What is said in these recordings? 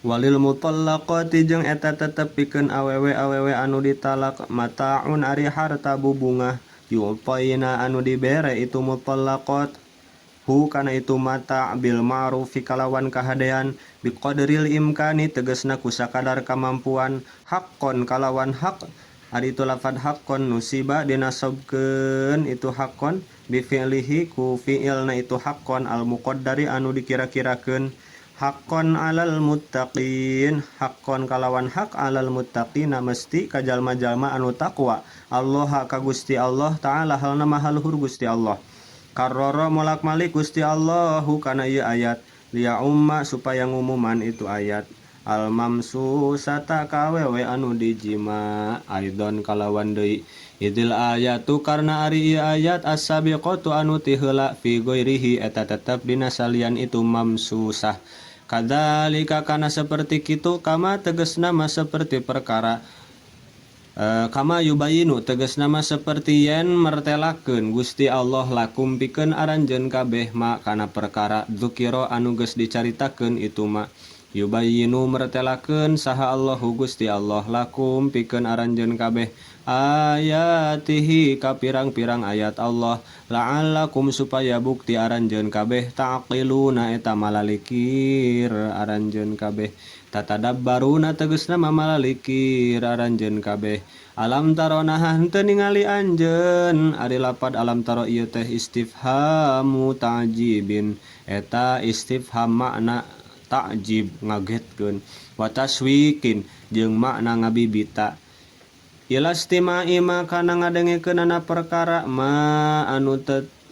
Walil mutallaqati jeung eta tetep pikeun awewe anu ditalak mataun ari harta bubungah yupaina anu dibere itu mutallaqat hu kana itu mata bil ma'rufi kalawan kahadean biqadril imkani tegasna ku sakadar kamampuan haqqon kalawan hak ari itu lafad haqqon nusiba dinasabkeun itu haqqon bi fi'lihi ku fi'ilna itu haqqon al muqaddari anu dikira-kirakeun haqqon alal muttaqin haqqon kalawan hak alal muttaqina mesti ka jalma-jalma anu takwa Allah ka Gusti Allah taala halna mahaluhur Gusti Allah karrara molak malik Gusti Allahu kana ieu ayat liya umma supaya ngumuman itu ayat al mamsusata kawewe anu dijima aidon kalawan deui idil ayatu karna ari ieu ayat as-sabiqatu anu ti heula fi ghairihi eta tetep dina salian itu mamsusah kadzalika kana seperti kitu kama tegasna mah seperti perkara kama yubayinu tegasna mah seperti yen mertelakeun Gusti Allah lakum pikeun aranjeun kabeh ma kana perkara dzukira anu geus dicaritakeun itu mah yubayinu mertelakeun saha Allahu Gusti Allah lakum pikeun aranjeun kabeh ayatihi ka pirang-pirang ayat Allah la'allakum supaya bukti aranjeun kabeh taqiluna eta malalikir aranjeun kabeh tatadabbaruna tegasna mamalikir aranjeun kabeh alam taro nah henteu ningali anjeun ari lapad alam taro ieu teh istifhamu ta'jibin eta istifham makna ta'jib ngagetkeun wa taswikin jeung makna ngabibita ilastimai makana ngadengekeunana perkara ma anu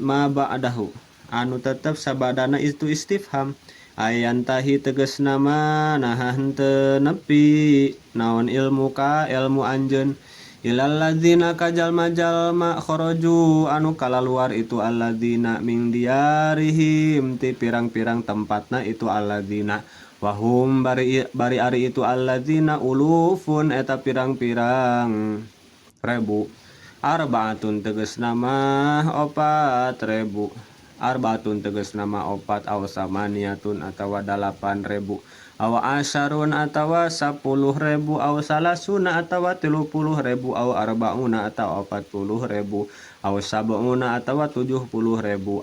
ma ba'dahu anu tetep sabadana itu istifham ayantahi tegasna mah nah henteu nepi naon ilmu ka ilmu anjeun ilal ladzina ka jalma-jalma kharaju anu kalaluar itu alladzina min diarihim ti pirang-pirang tempatna itu alladzina wahum bari ari itu alladzina ulufun eta pirang-pirang rebu arbaatun tegasna mah 4.000 arbaatun tegasna mah 4 aw samaniatun atawa 8.000 aw asyarun atawa 10.000 aw salasuna atawa 30.000 aw arbauna atawa 40.000 aw sabuna atawa 70.000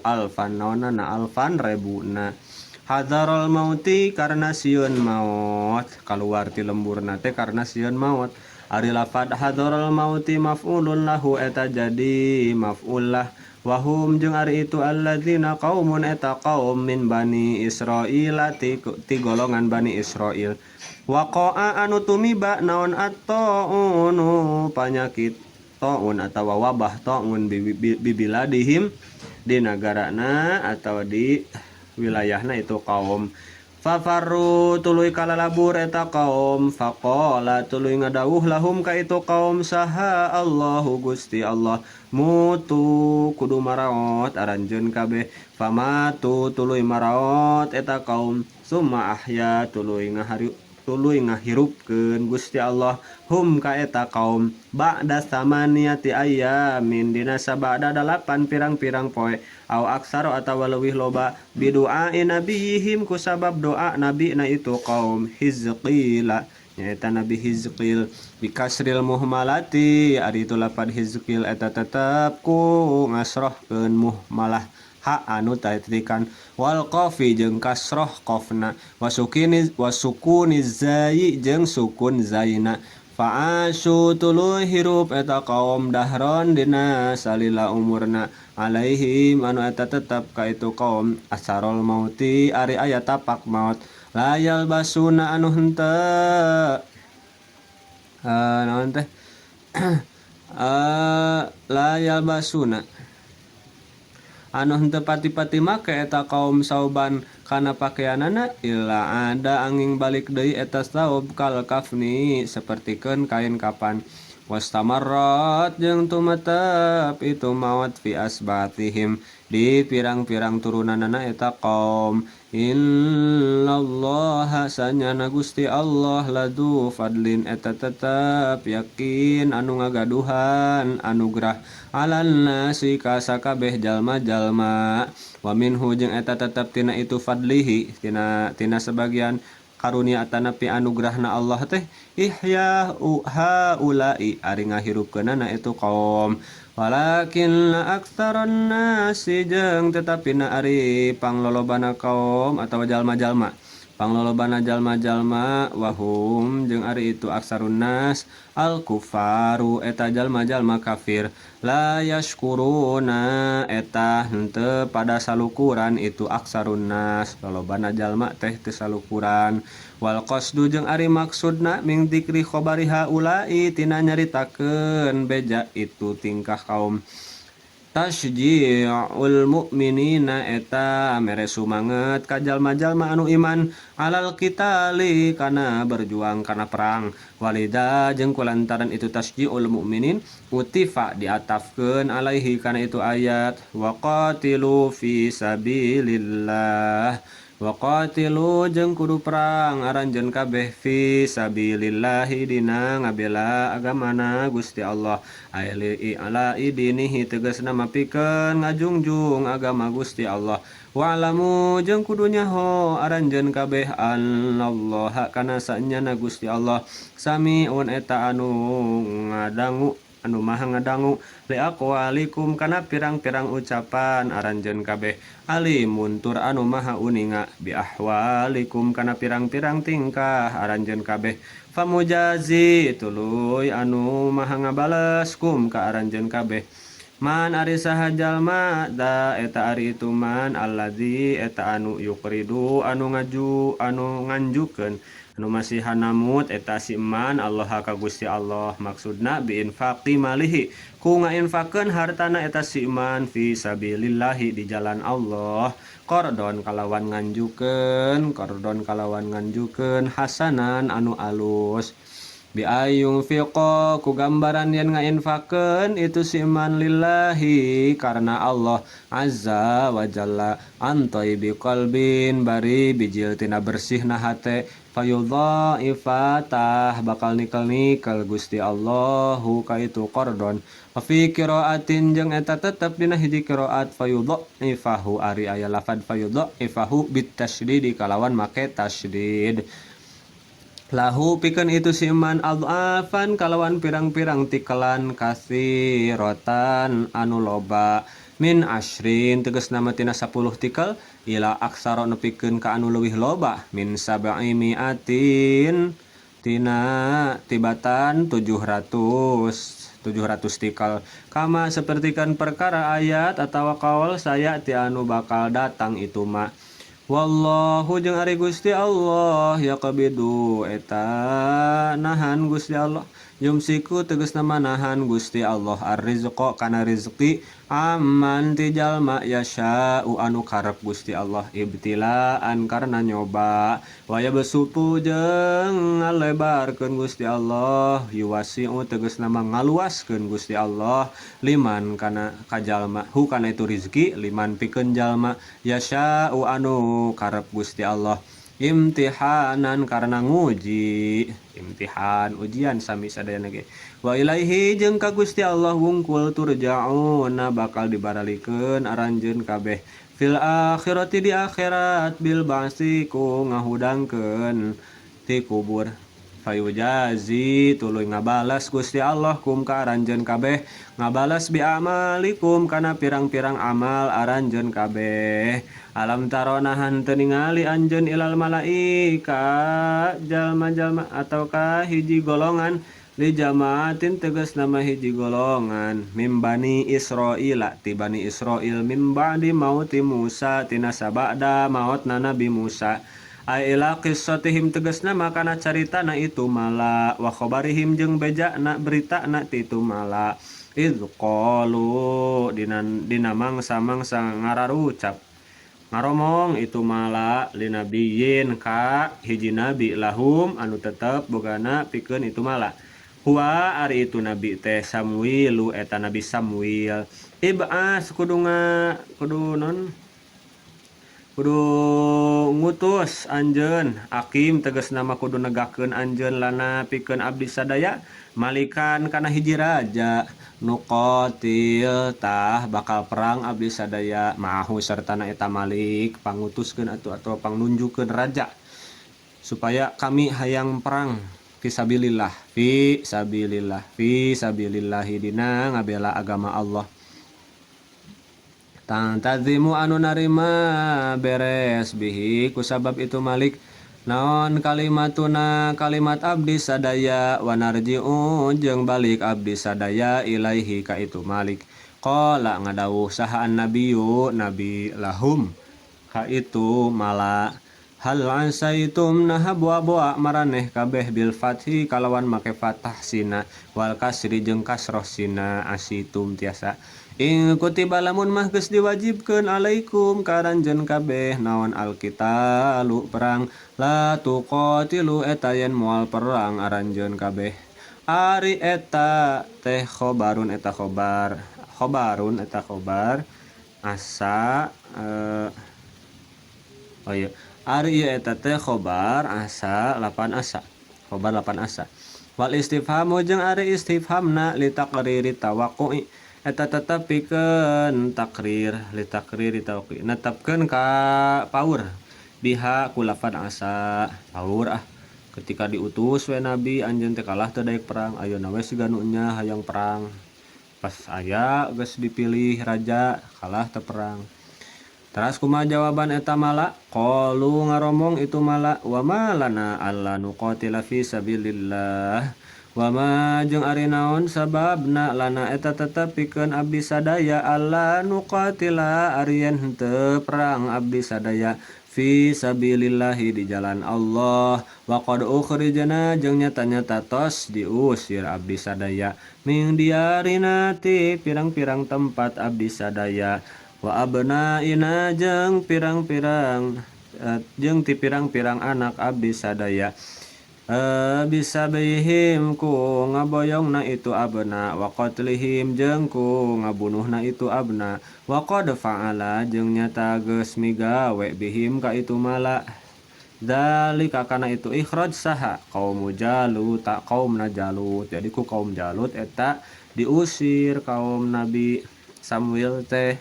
alfan naonana alfan rebuna hadarul mauti karena sieun maut kaluar ti lemburna teh karena sieun maut ari lafad hadarul mauti maf'ulun lahu eta jadi maf'ul lah wahum jeung ari itu alladzina qaumun eta qaum min bani Israil ti golongan bani Israil waqa'a anu tumiba naon at-ta'unu panyakit ta'un atawa wabah ta'un bibiladihim di nagarana atawa di wilayahna itu kaum fafarru tuluy kalalabur eta kaum faqala tuluy ngadawuh lahum ka itu kaum saha Allahu Gusti Allah mutu kudu maraot aranjeun kabeh famatu tuluy maraot eta kaum summa ahya tuluy ngahirupkeun Gusti Allah hum ka eta kaum ba'da samaniyati ayamin dina sabada 8 pirang-pirang poe au aksaro atawa leuwih loba bidu'a nabiyihim ku sabab doa nabi na itu kaum Hizqila nyaeta nabi Hizqil bikasril muhmalati ari itu lapad Hizqil eta tetep ku ngasrohkeun muhmalah ha anu tatikan wal qafi jeung kasroh qafna wasukuni zai jeung sukun zaina fa'asyu tuluy hirup eta kaum dahron dina salila umurna alaihim anu eta tetep ka itu kaum asarul mauti ari aya tapak maut layal basuna anu henteu naon teh layal basuna anu henteu pati-pati make eta kaum sauban kana pakaianana illa ada angin balik deui eta saub kal kafni sapertikeun kain kapan wastamarrat jeung tumatep itu maut fi asbatihim di pirang-pirang turunanana eta kaum innallaha sanyana Gusti Allah ladu fadlin eta tetep yakin anu ngagaduhan anugrah alan nasi ka sakabeh jalma-jalma wa minhu jeung eta tetep tina itu fadlihi tina sebagian karunia tanapi anugerahna Allah teh ihya haulai ari ngahirupkeunana itu kaum walakin aktsaron nasi jeung tetapina ari panglolobana kaum atawa jalma-jalma panglolobana jalma-jalma wahum jeung ari itu aksarun nas al kufaru eta jalma-jalma kafir la yashkuruna eta henteu pada salukuran itu aksarun nas lolobana jalma teh teu salukuran wal qasdu jeung ari maksudna ming dzikri khabari haulai tina nyaritakeun beja itu tingkah kaum tasji'ul mu'minina eta mere sumanget ka jalma-jalma anu iman alal qitali kana berjuang kana perang walida jeung kulantaran itu tasji'ul mu'minin utifa diatafkeun alaihi kana itu ayat waqatilu fi sabilillah waqatilu jeung kudu perang aranjeun kabeh fi sabilillahi dina ngabela agamana Gusti Allah aili ala idinihi tegasna mapikeun ngajungjung agama Gusti Allah wa'lamu jeung kudu nyaho aranjeun kabeh anallaha kana saenyana Gusti Allah samiun eta anu ngadangu anu maha ngadangu li aqwalikum kana pirang-pirang ucapan aranjeun kabeh alimun tur anu maha uninga bi ahwalikum kana pirang-pirang tingkah aranjeun kabeh famujazi tuluy anu maha ngabales kum ka aranjeun kabeh man ari saha jalma da eta ari itu man allazi eta anu yuqridu anu nganjukeun anu masihan namut eta si man Allah ka Gusti Allah maksudna bi infaqi malihi ku ngainfakeun hartana eta si man fi sabilillahi di jalan Allah qardon kalawan nganjukeun hasanan anu alus bi ayung fiqa ku gambaran yen ngainfakeun itu si man lillahi karena Allah azza wa jalla antoi bi qalbin bari bijil tina bersihna hate fayudhaifatah bakal nikel Gusti Allahu ka itu qardon fi qiraatin jeung eta tetep dina hiji qiraat fayudhaifahu ari aya lafad fayudhaifahu bit tasydid kalawan make tasydid lahu pikeun itu si man adhafan kalawan pirang-pirang tikelan katsirotan anu loba min asyrin tegasna tina 10 tikel ila aksara nepikeun ka anu leuwih loba min sab'i mi'atin tina tibatan 700 tikel kama sapertikeun perkara ayat atawa kaul saya ti anu bakal datang itu mah wallahu jeung ari Gusti Allah yaqbidu eta nahan Gusti Allah yumsiku tegasna nahan Gusti Allah arrizqa kana rezeki amman ti jalma yasha'u anu karep Gusti Allah ibtilaan karena nyoba waya besutu jeung ngalebarkeun Gusti Allah yuwasi'u tegasna ngaluaskeun Gusti Allah liman kana kajalma hu kana itu rezeki liman pikeun jalma yasha'u anu karep Gusti Allah imtihanan karena nguji imtihan ujian sami sadayana ge wa ilaihi jeung ka Gusti Allah wungkul turja'una bakal dibaralikeun aranjeun kabeh fil akhirati di akhirat bil ba'si ku ngahudangkeun ti kubur fayujazi tuluy ngabalas Gusti Allah kum ka aranjeun kabeh ngabalas bi amalikum kana pirang-pirang amal aranjeun kabeh alam tarona hanteu ningali anjeun ilal malaika jalma-jalma ataukah hiji golongan li jamaatin tegas nama hiji golongan mim bani Israila ti bani Israil mim ba'di mauti Musa tina sabada mautna Nabi Musa ila qissatihim tegasna makana caritana itu mala wa khabarihim jeung bejana beritana ti itu mala iz qalu dina mangsa-mangsa ngararucap ngaromong itu mala linabiyin ka hiji nabi lahum anu tetep bogana pikeun itu mala huwa ari itu nabi teh Samuil eta nabi Samuil ibas kudu ngutus anjeun akim tegas nama kudu negakeun anjeun lana pikeun abdi sadaya malikan kana hiji raja nuqatil tah bakal perang abdi sadaya ma'ahu sertana eta malik pangutuskeun atau pangnunjukkeun raja supaya kami hayang perang fisabilillah fisabilillahi dina ngabela agama Allah. Tazimu anu narima beres bihi kusabab itu malik naon kalimatuna kalimat abdi sadaya wanarji'u jeung balik abdi sadaya ilaihi ka itu malik. Qala ngadawuh sahaan nabiyu nabi lahum ka itu mala hal ansaitum nah boa-boa maraneh kabeh bil fathi kalawan make fathah sina wal kasri jeung kasroh sina asitum tiasa ing kutiba lamun mah geus diwajibkeun alaikum karanjeun kabeh naon alqitalu perang la tuqatilu eta yen moal perang aranjeun kabeh. Ari eta teh khobarun eta khobar asa ari ieu eta teh khobar asa 8 asa khobar 8 asa wal istifhamu jeung ari istifhamna li taqriri tawaqqu'i eta tetep pikeun takrir li takriri tawaqqu'i netepkeun ka paur biha ku lafad asa paur ketika diutus we nabi anjeun teh kalah teu daek perang ayeuna we siga nu nya hayang perang pas aya geus dipilih raja kalah teu perang. Teras kumaha jawaban eta mala? Qalu ngaromong itu mala wa malana alla nuqatila fi sabilillah. Wa ma jeung ari naon sababna lana eta tetep pikeun abdi sadaya alla nuqatila ari yen henteu perang abdi sadaya fi sabilillahi di jalan Allah. Wa qad ukhrijana jeung nyata-nyata tos diusir abdi sadaya ming diarina ti pirang-pirang tempat abdi sadaya. Wa abnaina jeung pirang-pirang jeung ti pirang-pirang anak abdi sadaya bisa bihim ku ngaboyongna itu abna wa qatlihim jeung ku ngabunuhna itu abna wa qad fa'ala jeung nyata geus migawe bihim ka itu mala dalika kana itu ikhraj saha kaum Jalut kaumna Jalut. Jadi ku kaum Jalut eta diusir kaum Nabi Samuel teh.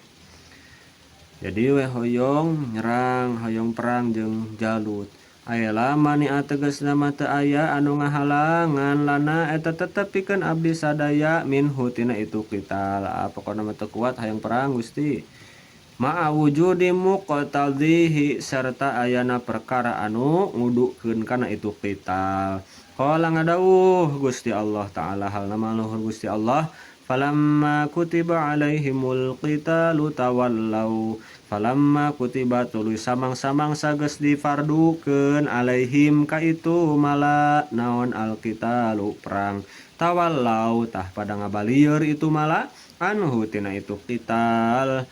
Jadi we hoyong nyerang hoyong perang jeung Jalut. Aya mani ategasna mah teu aya anu ngahalangan lana eta tetep pikeun abdi sadaya minhu tina itu qital. Pokona mah teu kuat hayang perang Gusti. Ma'a wujudi muqtadhihi sarta ayana perkara anu ngudukeun kana itu qital. Qala ngadawuh Gusti Allah taala halna maluhur Gusti Allah falamma kutiba alaihimul qitalu tawallau falamma kutiba tuluy samang-samang sageus difardukeun alaihim ka itu mala naon alqitalu perang tawallau tah pada ngabalieur itu mala anhu tina itu qital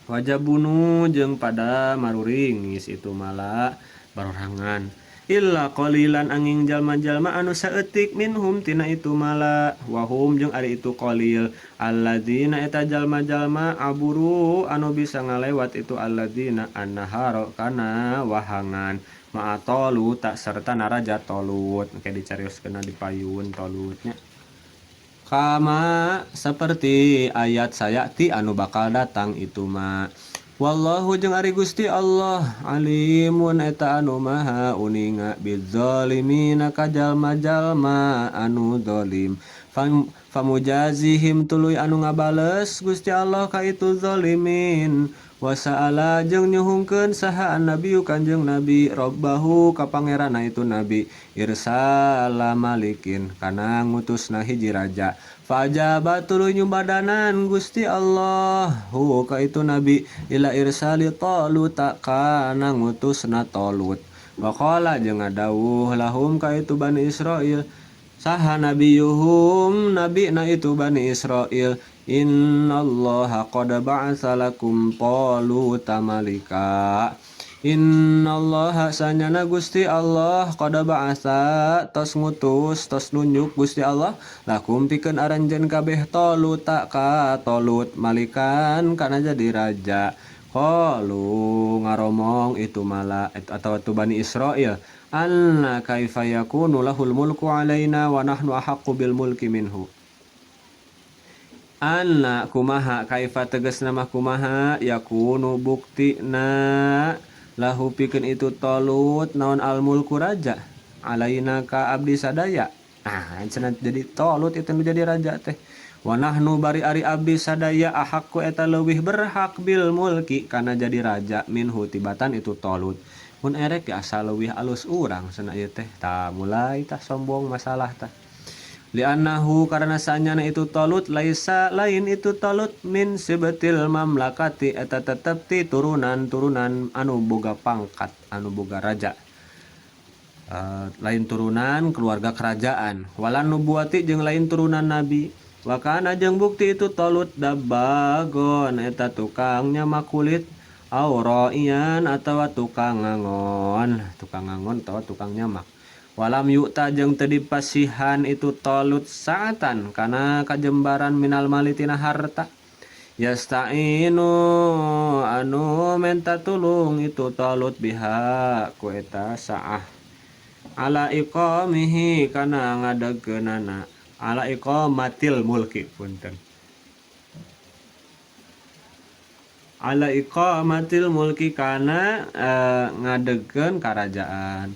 wajah bunuh jeung pada maruringis itu mala barorangan illa qalilan angin jalma-jalma anu saeutik minhum tina itu mala wahum jeung ari itu qalil alladzina eta jalma-jalma aburu anu bisa ngalewat itu alladzina annahara kana wahangan ma'a Talut tak serta naraja Talut kayak dicarioskeun di payun Talutnya kama seperti ayat sayati anu bakal datang itu mah. Wallahu jeung ari Gusti Allah alimun eta anu maha uninga bizzalimina ka jalma-jalma anu zalim famujazihim tuluy anu ngabales Gusti Allah ka itu zalimin wasa'ala jeung nyuhungkeun saha nabi kanjeng nabi robbahu ka pangeranna itu nabi irsala malikin kana ngutusna hiji raja fajaba tuluy nyumbadanan Gusti Allah hu ka itu nabi ila irsali Talut kana ngutusna Talut wa qala jeung ngadawuh lahum ka itu Bani Israil saha nabiyuhum nabi na itu Bani Israil innallaha qad ba'atsa lakum Taluta malika innallaha sanyana Gusti Allah qad ba'atsa tos ngutus tos nunjuk Gusti Allah lakum pikeun aranjeun kabeh Taluta ka Talut malikan kana jadi raja. Qalu ngaromong itu mala atau tu Bani Israil anna kaifa yakunu lahul mulku alaina wa nahnu ahaqqu bil mulki minhu anna kumaha kaifa tegasna mah kumaha yakunu buktina lahu pikeun itu Talut naon al mulku raja alaina ka abdi sadaya. Cenah jadi Talut itu nu jadi raja teh. Wa nahnu bari ari abdi sadaya ahakku eta leuwih berhak bil mulki kana jadi raja minhu tibatan itu Talut. Mun erek ya asa leuwih alus urang cenah ieu teh. Tah mulai tah sombong masalah tah. Li'annahu karena sanyana itu Talut laisa lain itu Talut min sebetil mamlakati eta tetep ti turunan-turunan anu boga pangkat anu boga raja. Lain turunan keluarga kerajaan walan nubuati jeung lain turunan nabi. Wakana jeung bukti itu Talut dabagon eta tukang nyamak kulit auraian atawa tukang ngangon atawa tukang nyamak. Walam yu'ta jeung teu dipasihan itu Talut saatan kana kajembaran minal mali tina harta. Yasta'inu anu menta tulung itu Talut biha ku eta saah ala iqamihi kana ngadegkeunana ala iqamatil mulki punten ala iqamatil mulki kana ngadegkeun karajaan.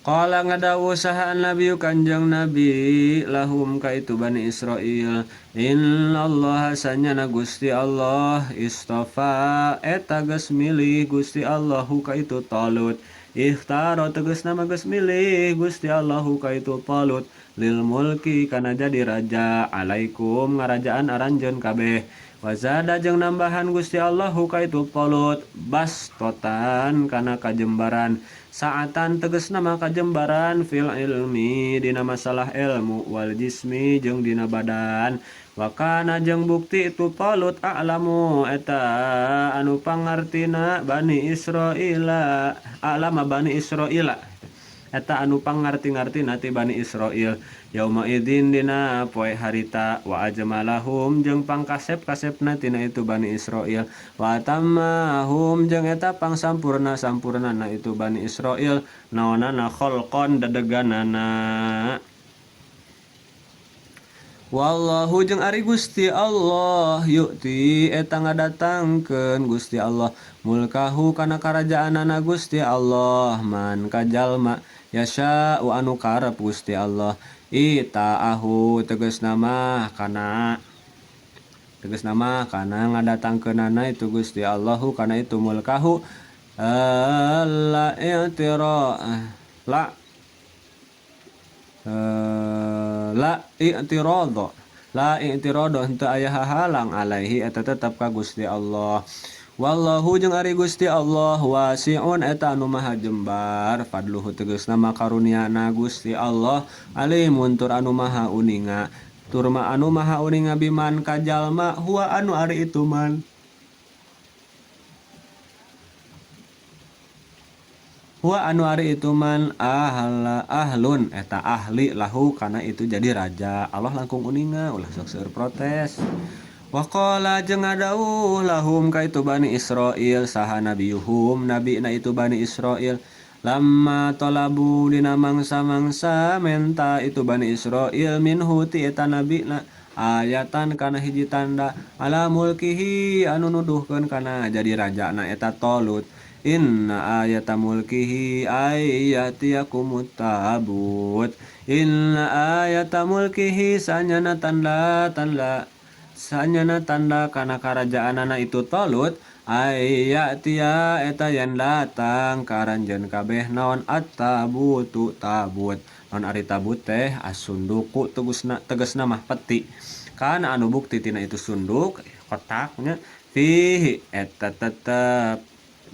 Qala ngadawu saha nabi kanjeng nabi lahum ka itu Bani Israil innallaha sanyana Gusti Allah istofa eta geus milih Gusti Allahu ka itu Talut ikhtaro tegasna mah geus milih Gusti Allahu ka itu Talut lil mulki kana jadi raja alaikum ngarajaan aranjeun kabeh. Wazada jeung nambahan Gusti Allahu ka itu Talut bastotan kana kajembaran saatan tegasna mah kajembaran fil ilmi dina masalah ilmu wal jismi jeung dina badan. Wakana jeung bukti itu Talut a'lamu eta anu pangartina Bani Israila a'lama Bani Israila eta anu pangarti-ngartina ti Bani Israil yauma idzin dina poe harita wa ajmalahum jeung pangkasep-kasepna tina itu Bani Israil wa tammahum jeung eta pangsampurna-sampurnana itu Bani Israil naonana khalqan dadeganana. Wallahu jeung ari Gusti Allah yu'ti eta ngadatangkeun Gusti Allah mulkahu kana karajaanana Gusti Allah man kajalma yasya wa anu karep Gusti Allah itaahu tegasna mah kana ngadatangkeunana itu Gusti Allahu kana itu mulkahu la i'tira la i'tirado henteu aya hahalang alaihi eta tetep ka Gusti Allah. Wallahu jeung ari Gusti Allah wasi'un eta anu maha jembar fadluhu tegasna mah karuniana Gusti Allah alimun tur anu maha uninga biman kajalma huwa anu ari itu man huwa anu ari itu man ahlun eta ahli lahu kana itu jadi raja. Allah langkung uninga ulah sok seueur protes. Waqala jeung ngadawuh lahum ka itu Bani Israil saha nabiyuhum nabina itu Bani Israil lamma talabu dina mangsa-mangsa menta itu Bani Israil minhu ti eta nabina ayatan kana hiji tanda ala mulkihi anu nuduhkeun kana jadi raja na eta Talut. Inna ayata mulkihi ayatiyakumut tabut inna ayata mulkihi sanyana tanda kana karajaanana itu Talut ayatia eta yen datang karanjeun kabeh naon at-tabutu tabut naon ari tabut teh asunduku tegasna mah peti kana anu bukti tina itu sunduk kotaknya fihi eta tetep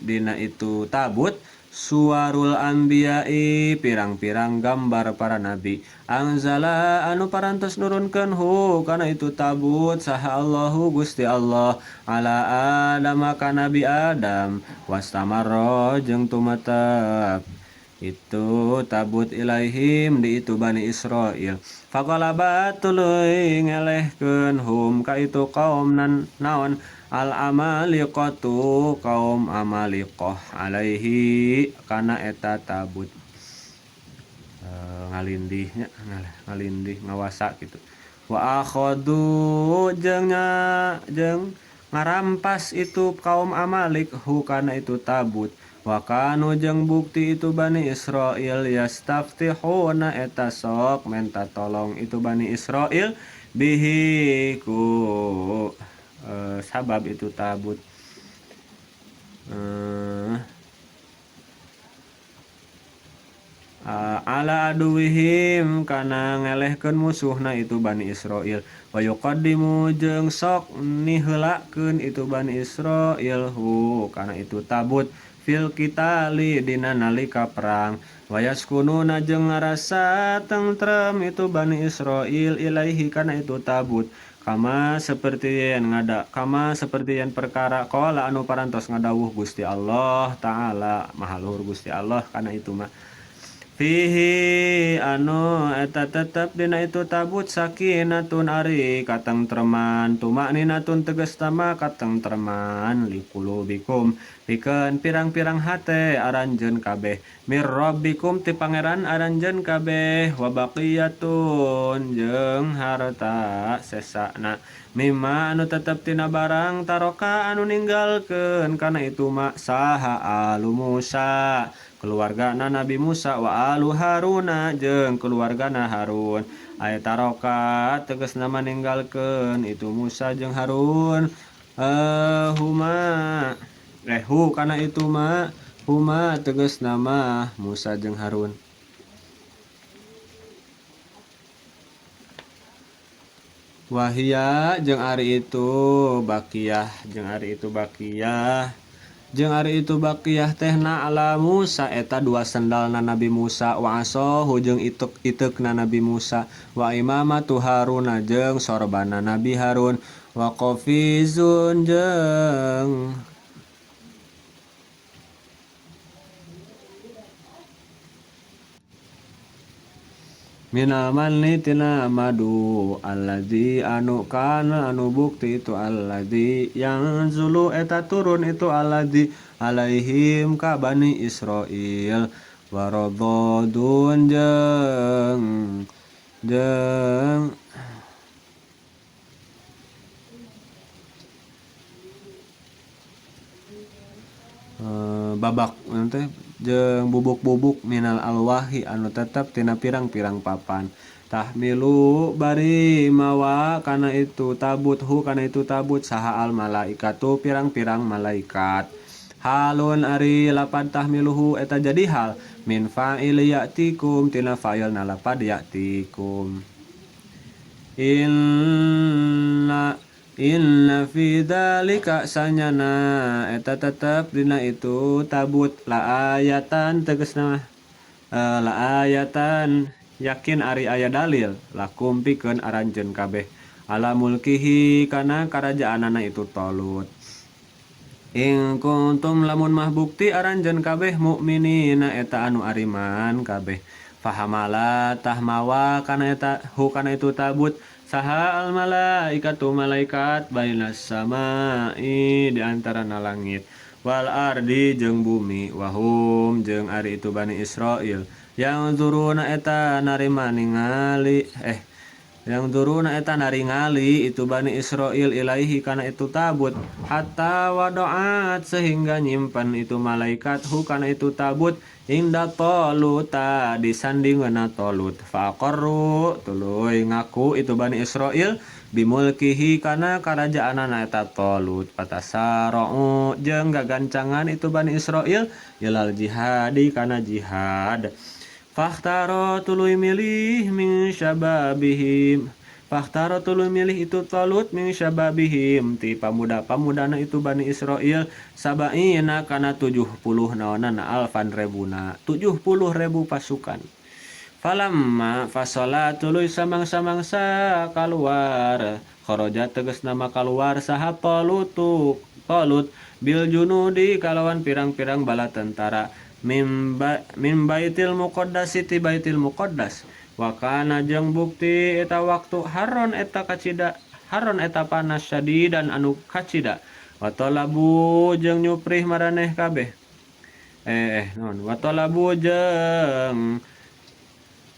dina itu tabut suwarul anbiya'i pirang-pirang gambar para nabi anzala anu parantos nurunkeun hu kana itu tabut saha Allahu Gusti Allah ala Adam ka nabi Adam wastamarra jeung tumatap itu tabut ilaihim di itu Bani Israil faqalabat tuluy ngelehkeun hum ka itu kaum naon al amaliqatu kaum amaliqah alaihi kana eta tabut ngalindih ngawasa gitu wa akhadu jeung ngarampas itu kaum Amalik hu kana itu tabut. Wa kanu jeung bukti itu Bani Israil yastaftihuna eta sok menta tolong itu Bani Israil bihi ku sabab itu tabut. Ala aduwihim kana ngelehkeun musuhna itu Bani Israil wa yuqaddimu jeung sok niheulakeun itu Bani Israil hu kana itu tabut fil qitali dina nalika perang wa yaskununa jeung ngarasa tentrem itu Bani Israil ilaihi kana itu tabut kama seperti yang perkara qala anu parantos ngadawuh Gusti Allah taala maha luhur Gusti Allah kana itu mah fihi anu eta tetep dina itu tabut sakinatun ari katengtreman tumakninatun tegas tama katengtreman liqulubikum pikeun pirang-pirang hate aranjeun kabeh mir rabbikum ti pangeran aranjeun kabeh wa baqiyatun jeung harta sesana mimma anu tetep tina barang taroka anu ninggalkeun kana itu mak saha alu Musa keluargana Nabi Musa wa alu Haruna jeung keluargana Harun aya taroka tegas nama ninggalkeun itu Musa jeung Harun hu kana itu ma huma tegas nama Musa jeung Harun wahia jeung ari itu bakiyah jeung ari itu bakiyah tehna ala Musa eta dua sendalna Nabi Musa wa asohu jeung itekna Nabi Musa wa imamatu Harun jeung sorbana Nabi Harun wa qafizun jeung minal manni tina madu alladzi anu kana anu bukti itu alladzi yang zulu eta turun itu alladzi alaihim ka Bani Israil waradodun jeung babak nanti jeung bubuk-bubuk minal alwahi anu tetep tina pirang-pirang papan tahmilu bari mawa kana itu tabut hu kana itu tabut saha al malaikatu pirang-pirang malaikat halun ari lapad tahmiluhu eta jadi hal min fa'il ya'tikum tina fa'il na lapad ya'tikum Inna fi dzalika sanyana eta tetep dina itu tabut la ayatan tegasna la ayatan yakin ari aya dalil lakum pikeun aranjeun kabeh ala mulkihi kana karajaanana itu Talut ing kuntum lamun mah bukti aranjeun kabeh mukminina eta anu ariman kabeh fahamala tahmawa kana eta hu kana itu tabut saha al malaikatu malaikat bainas samai di antara langit wal ardi jeung bumi wahum jeung ari itu Bani Israil yang turuna eta naringali itu Bani Israil ilaihi kana itu tabut hatta wadoat sehingga nyimpan itu malaikat hu kana itu tabut inda Taluta disandingeuna Talut faqarru tuluy ngaku itu Bani Israil bimulkihi kana karajaanana eta Talut patasara'u jeung gagancangan itu Bani Israil ilal jihadi kana jihad Fakhtaro tuluy milih min syababihim Fakhtaro tuluy milih itu Talut min syababihim ti pamuda-pamudana itu Bani Israil sabaina kana 70 naonana alfan rebuna 70.000 pasukan falamma fasala tuluy samang-samangsa kaluar kharaja tegas nama kaluar saha Talut bil junudi kalawan pirang-pirang bala tentara min baitil muqaddas ti baitil muqaddas wa kana jeung bukti eta waktu haron eta panas syadidan anu kacida wa talabu jeung nyuprih maraneh kabeh wa talabu jeung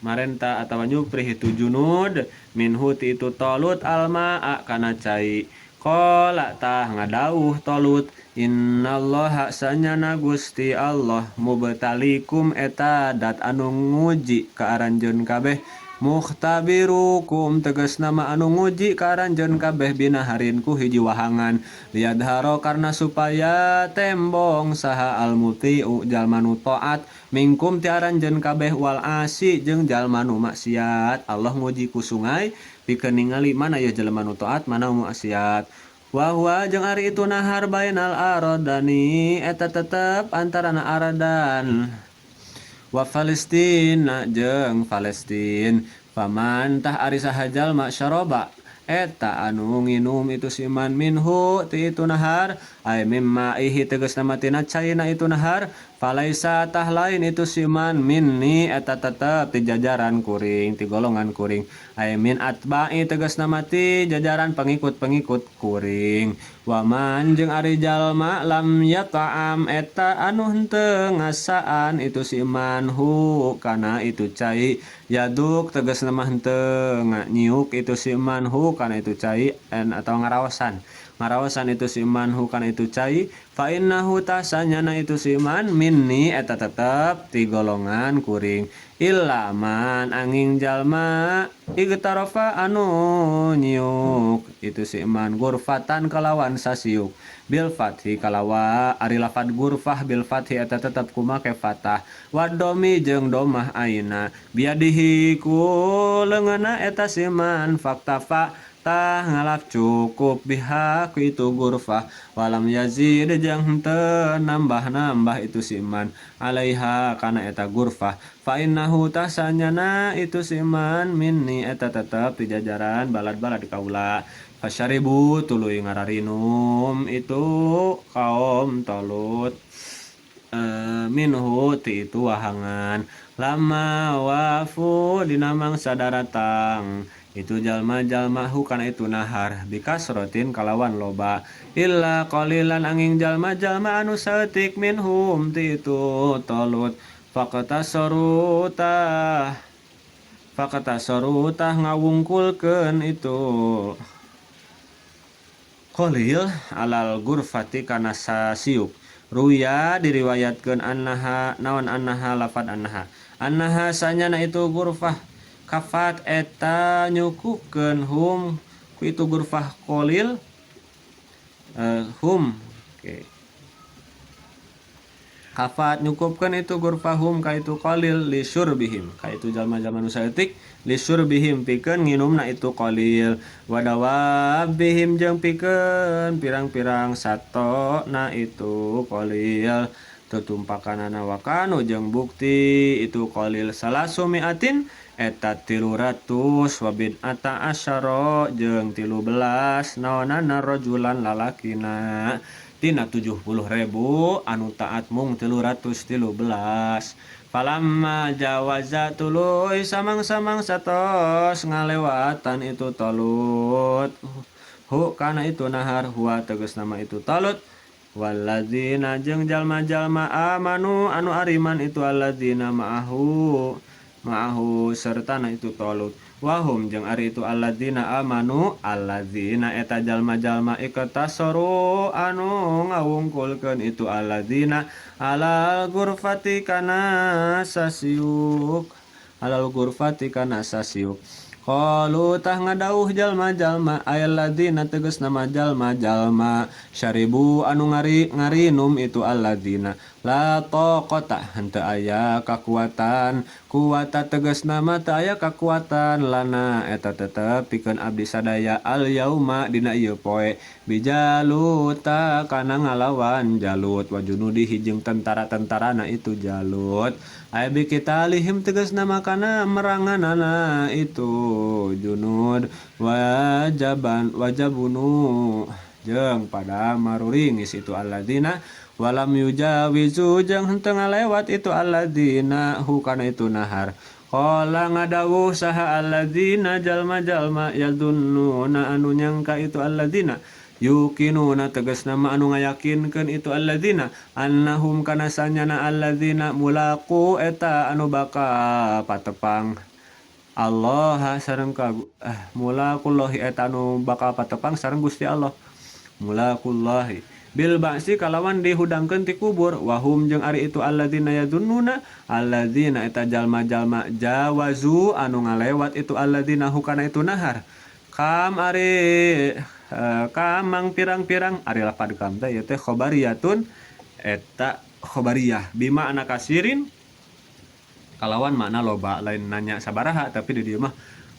marenta atawa nyuprih itu junud minhu ti itu Talut alma kana cai Qala tah ngadauh Tolut, innallaha sanyana Gusti Allah mubtalikum eta dat anu nguji ka aranjeun kabeh, mukhtabirukum tegas nama anu nguji ka aranjeun kabeh binaharin ku hiji wahangan, liadharo karna supaya tembong saha almutiu jalma nu taat, mingkum ti aranjeun kabeh wal asi jeung jalma nu maksiat. Allah nguji ku sungai pikeun ningali mana ya jalma nu taat mana nu maksiat. Wahwa jeung ari itu nahar bainal aradani eta tetep antarana aradan wa Palestina jeung Palestin. Paman tah ari saha jalma syaroba eta anu nginum itu siman minhu ti itu nahar, ay mimma ihi tegas nama tina caina itu nahar, falaisa tah lain itu siman minni eta tetep ti jajaran kuring ti golongan kuring, ay min atba'i tegas nama ti jajaran pengikut-pengikut kuring. Waman jeung ari jalma lam yata'am eta anu henteu ngasaan itu siman hu kana itu cai, yaduk tegas nama henteu nyiuk itu siman hu kana itu cai atau ngaraosan itu siman hu kana itu cai, fa innahu tasanyana itu siman minni eta tetep ti golongan kuring, illa man angin jalma igtarofa anu nyiuk itu siman gurfatan kalawan sasiuk, bil fathi kalawa ari lafad gurfah bil fathi eta tetep kumake fatah, wadomi jeung domah aina, biadihi ku leungeunna eta siman faktafa tah ngalap cukup biha ku itu gurfah, walam yazid jeung henteu nambah-nambah itu siman alaiha kana eta gurfah, fa innahu tasanyana itu siman minni eta tetep di jajaran balad-balad kaula. Fasyaribu tuluy ngararinum itu kaum Tolut minhu ti itu wahangan, lama wafu dina mangsa daratang itu jalma-jalma hu kana itu nahar, bikasrotin kalawan loba, illa qalilan angin jalma-jalma anu saeutik minhum ti itu Tolut, fakata sorutah ngawungkulkeun itu qalil alal gurfati kana sasiuk. Ruya diriwayatkeun annaha naon annaha lafad annaha sanyana itu gurfah kafat eta nyukukeun hum ku itu gurfah qalil hum kafat nyukupkeun itu gurfahum ka itu qalil li syurbihim ka itu jalma-jalma nu saeutik li syurbihim pikeun nginumna itu qalil, wadawabihim jeung pikeun pirang-pirang sato na itu qalil, tutumpakanana wakanu jeung bukti itu qalil salasumiatin eta 300 wabin ata asyara jeung 13 naonana rajulan lalakina tina 70.000 anu taat mung 313. Falamma jawaza tuluy samang-samang satos ngalewatan itu Tolut hu kana itu nahar, huwa tegas nama itu Tolut, walladzina jeung jalma-jalma amanu anu ariman itu alladzina ma'ahu sertana itu Tolut, wahum jeung ari itu alladzina amanu alladzina eta jalma-jalma iktasaru anu ngawungkulkeun itu alladzina alal gurfati kana sasiuk qalu tah ngadauh jalma-jalma alladzina tegas nama jalma-jalma syaribu anu ngarinum itu alladzina la taqata henteu aya kakuatan, kuwata tegas nama teu aya kakuatan lana eta tetep pikeun abdi sadaya al yauma dina ieu poe, bijaluta kana ngalawan Jalut, wa junudihi jeung tentara-tentarana itu Jalut, ay bi kita lihim tegas nama kana meranganana itu junud, wajabunu jeung pada maruringis itu alladzina, walam yujawizu jeung henteu ngalewat itu alladzina hu kana itu nahar. Qala ngadawuh saha alladzina jalma-jalma yadunnuna anu nyangka itu alladzina, yukinuna tegas nama anu ngayakinkeun itu alladzina, annahum kana sanyana alladzina mulaqu eta anu baka patepang Allah sareng ka mulaqullahi eta anu bakal patepang sareng Gusti Allah. mulakullahi bil ba'si kalawan dihudangkeun ti kubur wahum jeung ari itu alladzina yadunnuna alladzina eta jalma-jalma jawazu anu ngalewat itu alladzina hukana itu nahar kam ari kamang pirang-pirang ari lapad kam teh ieu teh khobariyatun eta khobariyah bima ana kasirin kalawan makna loba lain nanya sabaraha tapi di dieu mah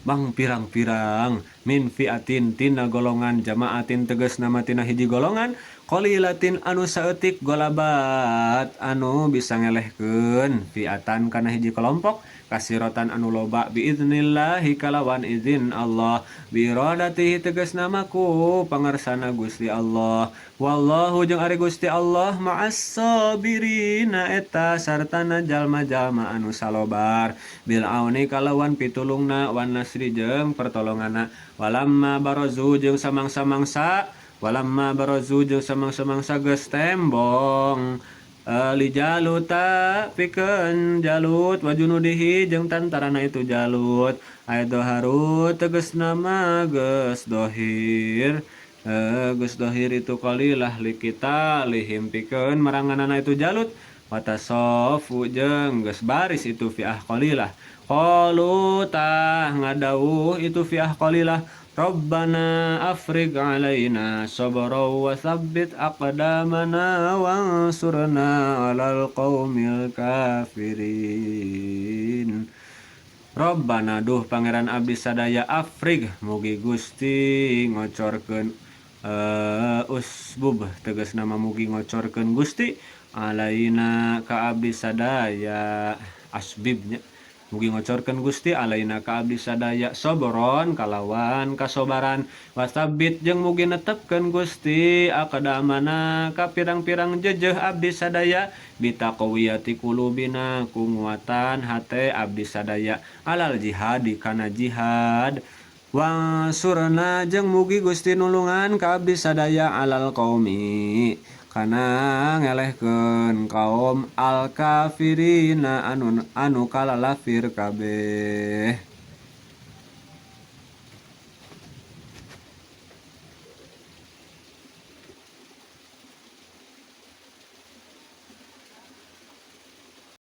bang pirang-pirang min fiatin tina golongan jamaatin tegas nama tina hiji golongan qalilatin anu saeutik golabat anu bisa ngelehkeun fiatan kana hiji kelompok kasirotan anu loba biidnillahi kalawan izin Allah biiradatihi tegas namaku pangersana Gusti Allah wallahu jeung ari Gusti Allah ma'as sabirina eta sartana jalma-jalma anu salobar bil auni kalawan pitulungna wan nasri jeung pertolonganna walamma barazu jeung samang-samangsa geus tembong li jaluta pikeun jalut wajunudihi jeung tantarana itu jalut aya doharu tegasna mah geus dohir itu qalilah likita lihim pikeun maranganana itu jalut watasofu jeung geus baris itu fi'ah qalilah qalu tah ngadawuh itu fi'ah qalilah Rabbana afriq alaina sabra wa tsabbit aqdamana wansurna 'alal qaumil kafirin. Rabbana duh pangeran abdi sadaya afriq mugi Gusti ngocorkeun usbub tegas nama mugi ngocorkeun Gusti alaina ka abdi sadaya asbibnya mugi ngocorkeun Gusti alaina ka abdi sadaya sobron kalawan kasobaran wasabit jeung mugi netepkeun Gusti aqdamana ka pirang-pirang jejeh abdi sadaya bitaqwiyati qulubina ku nguatan hate abdi sadaya alal jihad kana jihad wansurna jeung mugi Gusti nulungan ka abdi sadaya alal qaumi kana ngelehkeun kaum al kafirina anu kalalafir kabeh.